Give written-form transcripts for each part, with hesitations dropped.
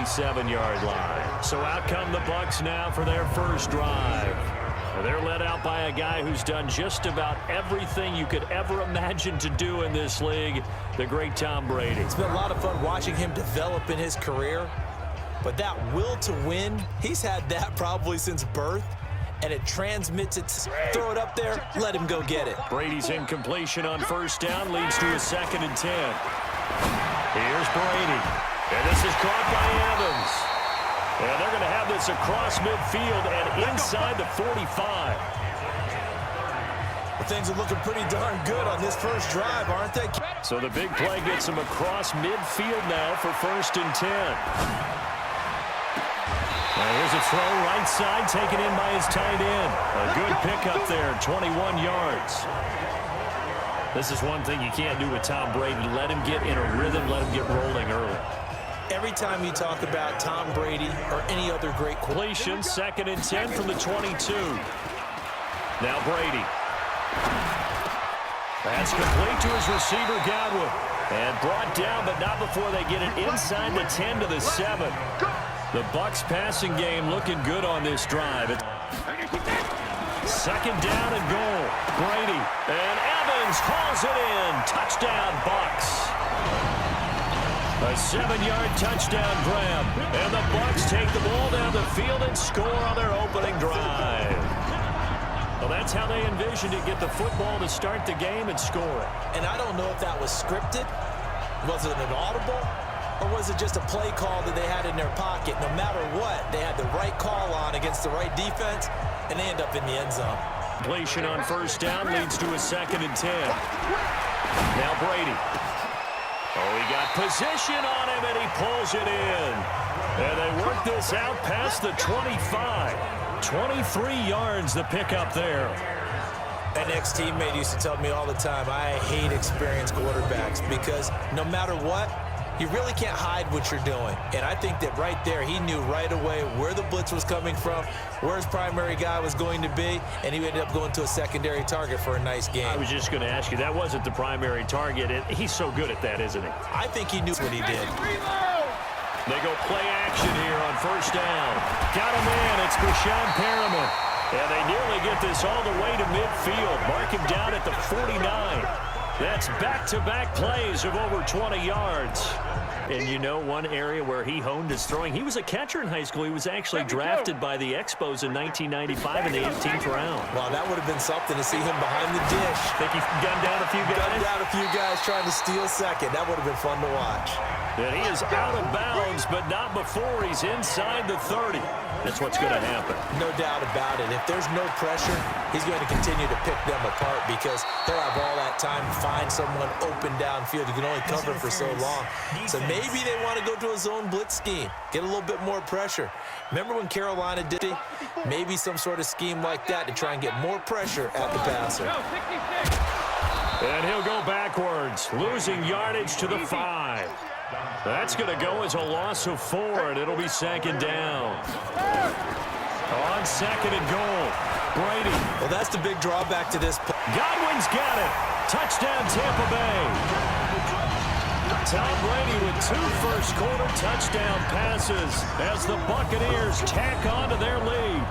27-yard line. So out come the Bucs now for their first drive. They're led out by a guy who's done just about everything you could ever imagine to do in this league, the great Tom Brady. It's been a lot of fun watching him develop in his career, but that will to win, he's had that probably since birth, and it transmits it. Throw it up there, let him go get it. Brady's incompletion on first down leads to a 2nd and 10. Here's Brady, and this is caught by Evans. And they're going to have this across midfield and inside the 45. Well, things are looking pretty darn good on this first drive, aren't they? So the big play gets him across midfield now for 1st and 10. Now here's a throw right side taken in by his tight end. A good pickup there, 21 yards. This is one thing you can't do with Tom Brady. Let him get in a rhythm, let him get rolling early. Every time you talk about Tom Brady or any other great completion, 2nd and 10 from the 22. Now Brady. That's complete to his receiver, Godwin. And brought down, but not before they get it inside the 10 to the 7. The Bucs passing game looking good on this drive. 2nd down and goal. Brady. And Evans hauls it in. Touchdown, Bucs. A 7-yard touchdown grab. And the Bucs take the ball down the field and score on their opening drive. Well, that's how they envisioned it. Get the football to start the game and score it. And I don't know if that was scripted. Was it an audible? Or was it just a play call that they had in their pocket? No matter what, they had the right call on against the right defense, and they end up in the end zone. Completion on first down leads to a 2nd and 10. Now Brady. Oh, he got position on him, and he pulls it in. And they work this out past the 25. 23 yards the pickup there. An ex-teammate used to tell me all the time, I hate experienced quarterbacks because no matter what, you really can't hide what you're doing. And I think that right there, he knew right away where the blitz was coming from, where his primary guy was going to be, and he ended up going to a secondary target for a nice game. I was just going to ask you, that wasn't the primary target. He's so good at that, isn't he? I think he knew what he did. They go play action here on first down. Got him in. It's Brashad Perriman. And they nearly get this all the way to midfield. Mark him down at the 49. That's back-to-back plays of over 20 yards. And you know one area where he honed his throwing. He was a catcher in high school. He was actually drafted by the Expos in 1995 in the 18th round. Wow, that would have been something to see him behind the dish. Think he gunned down a few guys? Gunned down a few guys trying to steal second. That would have been fun to watch. And he is out of bounds, but not before he's inside the 30. That's what's going to happen. No doubt about it. If there's no pressure, he's going to continue to pick them apart because he'll have all that time to find someone open downfield. You can only cover for so long. So maybe they want to go to a zone blitz scheme, get a little bit more pressure. Remember when Carolina did it? Maybe some sort of scheme like that to try and get more pressure at the passer. And he'll go backwards, losing yardage to the 5. That's going to go as a loss of 4, and it'll be 2nd down. On 2nd and goal, Brady. Well, that's the big drawback to this. Godwin's got it. Touchdown, Tampa Bay. Tom Brady with 2 first-quarter touchdown passes as the Buccaneers tack on to their lead.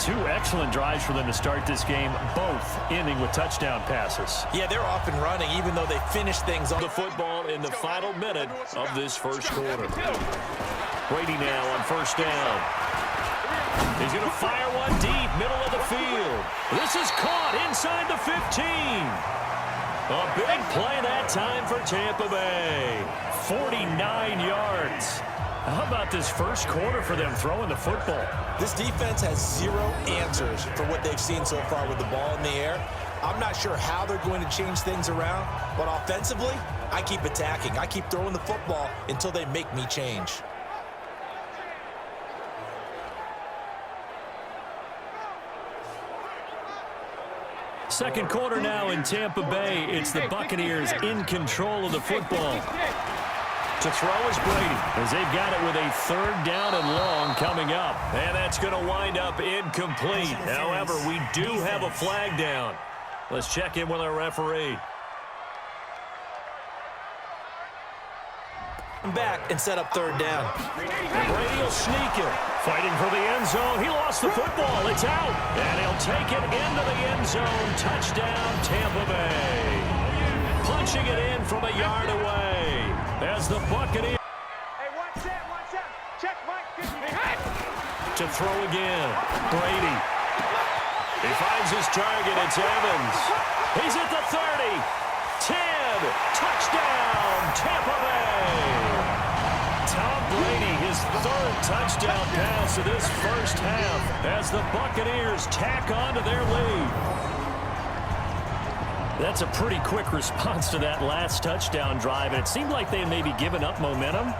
2 excellent drives for them to start this game, both ending with touchdown passes. Yeah, they're off and running, even though they finished things on the football in the final minute of this first quarter. Brady now on first down. He's going to fire one deep, middle of the field. This is caught inside the 15. A big play that time for Tampa Bay. 49 yards. How about this first quarter for them throwing the football? This defense has 0 answers for what they've seen so far with the ball in the air. I'm not sure how they're going to change things around, but offensively, I keep attacking. I keep throwing the football until they make me change. Second quarter now in Tampa Bay. It's the Buccaneers in control of the football. To throw is Brady, as they've got it with a 3rd down and long coming up. And that's going to wind up incomplete. However, we do have a flag down. Let's check in with our referee. back and set up third down. And Brady will sneak it. Fighting for the end zone. He lost the football. It's out. And he'll take it into the end zone. Touchdown, Tampa Bay. Punching it in from a yard away as the Buccaneers. Hey, watch that. Check, Mike. To throw again. Brady. He finds his target. It's Evans. He's at the 30. 10. Touchdown, Tampa Bay. Tom Brady, his third touchdown pass of this first half as the Buccaneers tack on to their lead. That's a pretty quick response to that last touchdown drive, and it seemed like they had maybe given up momentum.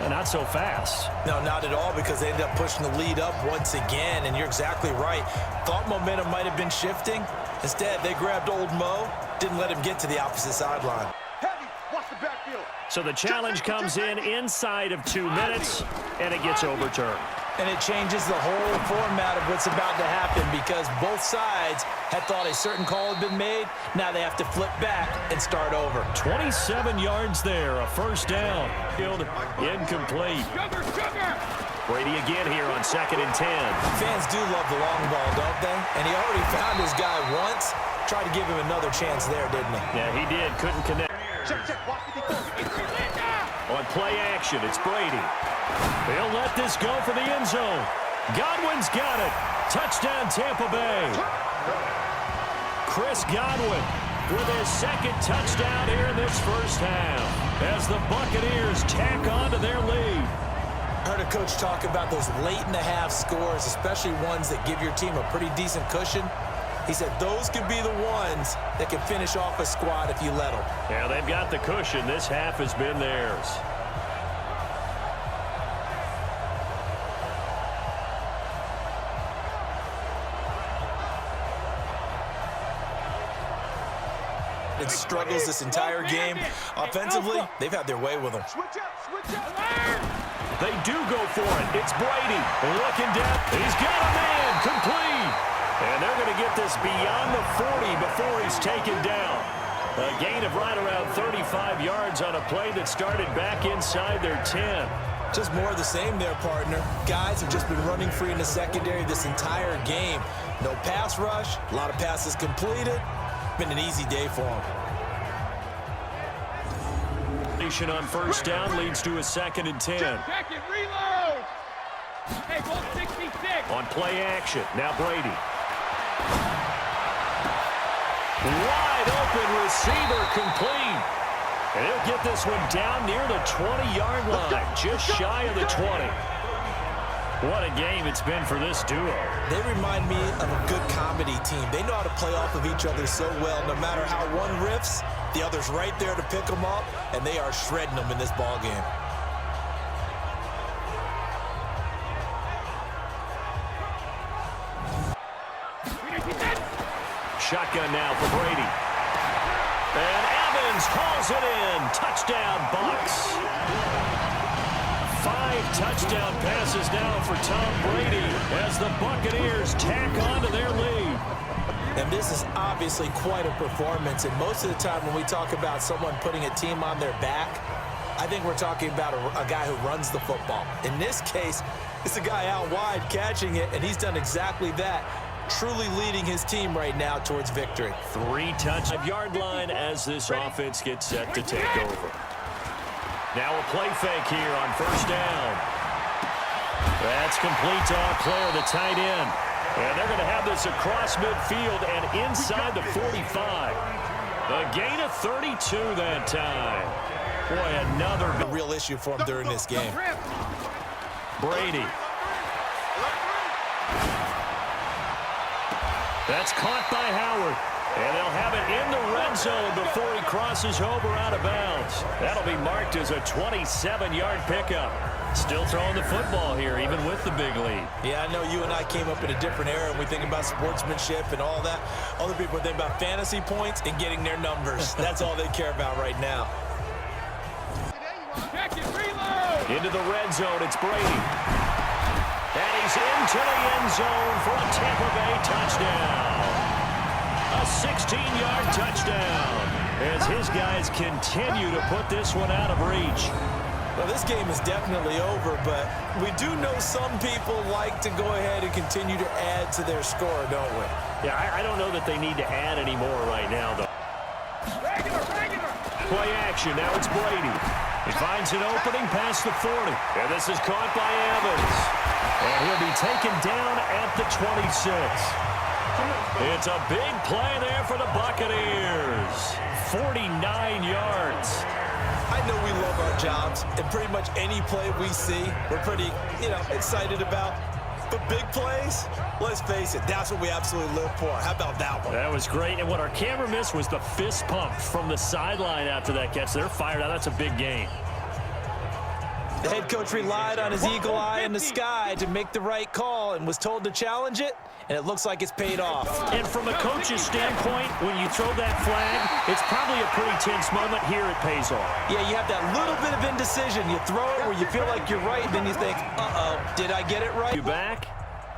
Not so fast. No, not at all, because they ended up pushing the lead up once again, and you're exactly right. Thought momentum might have been shifting. Instead, they grabbed old Mo, didn't let him get to the opposite sideline. Heavy, watch the backfield. So the challenge comes in inside of 2 minutes, and it gets overturned. And it changes the whole format of what's about to happen, because both sides had thought a certain call had been made. Now they have to flip back and start over. 27 yards there, a first down. Field incomplete. Brady again here on 2nd and 10. Fans do love the long ball, don't they? And he already found his guy once. Tried to give him another chance there, didn't he? Yeah, he did. Couldn't connect. Check, watch the On play action, it's Brady. They'll let this go for the end zone. Godwin's got it. Touchdown, Tampa Bay. Chris Godwin with his second touchdown here in this first half as the Buccaneers tack on to their lead. I heard a coach talk about those late-in-the-half scores, especially ones that give your team a pretty decent cushion. He said those could be the ones that can finish off a squad if you let them. Yeah, they've got the cushion. This half has been theirs. It struggles this entire game. Offensively, they've had their way with them. Switch up. They do go for it. It's Brady looking down. He's got a man complete. And they're going to get this beyond the 40 before he's taken down. A gain of right around 35 yards on a play that started back inside their 10. Just more of the same there, partner. Guys have just been running free in the secondary this entire game. No pass rush, a lot of passes completed. Been an easy day for them. On first down leads to a 2nd and 10. Check it, reload. Hey, ball 66. On play action, now Brady. Wide open receiver complete. And he'll get this one down near the 20-yard line, just shy of the 20. What a game it's been for this duo. They remind me of a good comedy team. They know how to play off of each other so well. No matter how one riffs, the other's right there to pick them up, and they are shredding them in this ball game. Shotgun now for Brady. And Evans hauls it in. Touchdown, Bucs. 5 touchdown passes now for Tom Brady as the Buccaneers tack on to their lead. And this is obviously quite a performance. And most of the time when we talk about someone putting a team on their back, I think we're talking about a guy who runs the football. In this case, it's a guy out wide catching it, and he's done exactly that, truly leading his team right now towards victory. 3 touch-yard line as this offense gets set to take over. Now a play fake here on first down. That's complete to Claire, the tight end. And they're going to have this across midfield and inside the 45. A gain of 32 that time. Boy, another real issue for him during this game. Brady. That's caught by Howard. And they'll have it in the red zone before he crosses over out of bounds. That'll be marked as a 27-yard pickup. Still throwing the football here, even with the big lead. Yeah, I know you and I came up in a different era, and we think about sportsmanship and all that. Other people think about fantasy points and getting their numbers. That's all they care about right now. Into the red zone, it's Brady. And he's into the end zone for a Tampa Bay touchdown. A 16-yard touchdown as his guys continue to put this one out of reach. Well, this game is definitely over, but we do know some people like to go ahead and continue to add to their score, don't we? Yeah, I don't know that they need to add any more right now, though. Regular. Play action. Now it's Brady. He finds an opening past the 40. And this is caught by Evans. And he'll be taken down at the 26. It's a big play there for the Buccaneers. 49 yards. I know we love our jobs, and pretty much any play we see, we're pretty, excited about. But big plays, let's face it, that's what we absolutely live for. How about that one? That was great. And what our camera missed was the fist pump from the sideline after that catch. They're fired out. That's a big game. The head coach relied on his eagle eye in the sky to make the right call and was told to challenge it, and it looks like it's paid off. And from a coach's standpoint, when you throw that flag, it's probably a pretty tense moment. Here it pays off. Yeah, you have that little bit of indecision. You throw it where you feel like you're right, then you think, uh-oh, did I get it right? You back?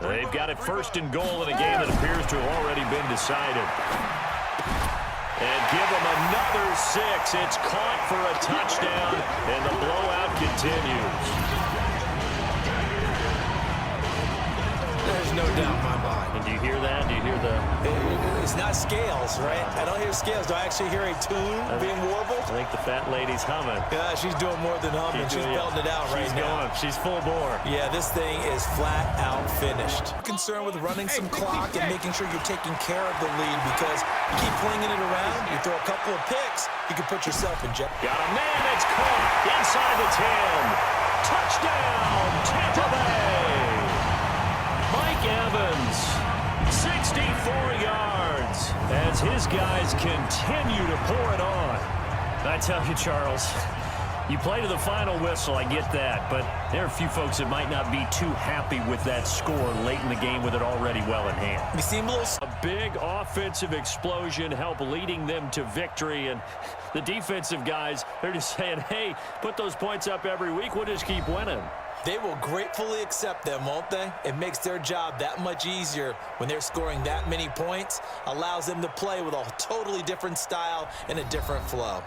They've got it first and goal in a game that appears to have already been decided. And give them another 6. It's caught for a touchdown, and the blowout continues. There's no doubt in my mind. And do you hear that? Do you hear the... It's not scales, right? I don't hear scales. Do I actually hear a tune being warbled? I think the fat lady's humming. Yeah, she's doing more than humming. She's belting it out right now. She's full bore. Yeah, this thing is flat out finished. Concerned with running some clock and making sure you're taking care of the lead, because you keep flinging it around, you throw a couple of picks, you can put yourself in jeopardy. Got a man that's caught inside the 10. Touchdown, Tampa Bay. Mike Evans, 64 yards as his guys continue to pour it on. I tell you, Charles, you play to the final whistle, I get that, but there are a few folks that might not be too happy with that score late in the game with it already well in hand. We seem a little... A big offensive explosion help leading them to victory, and the defensive guys, they're just saying, hey, put those points up every week, we'll just keep winning. They will gratefully accept them, won't they? It makes their job that much easier when they're scoring that many points, allows them to play with a totally different style and a different flow.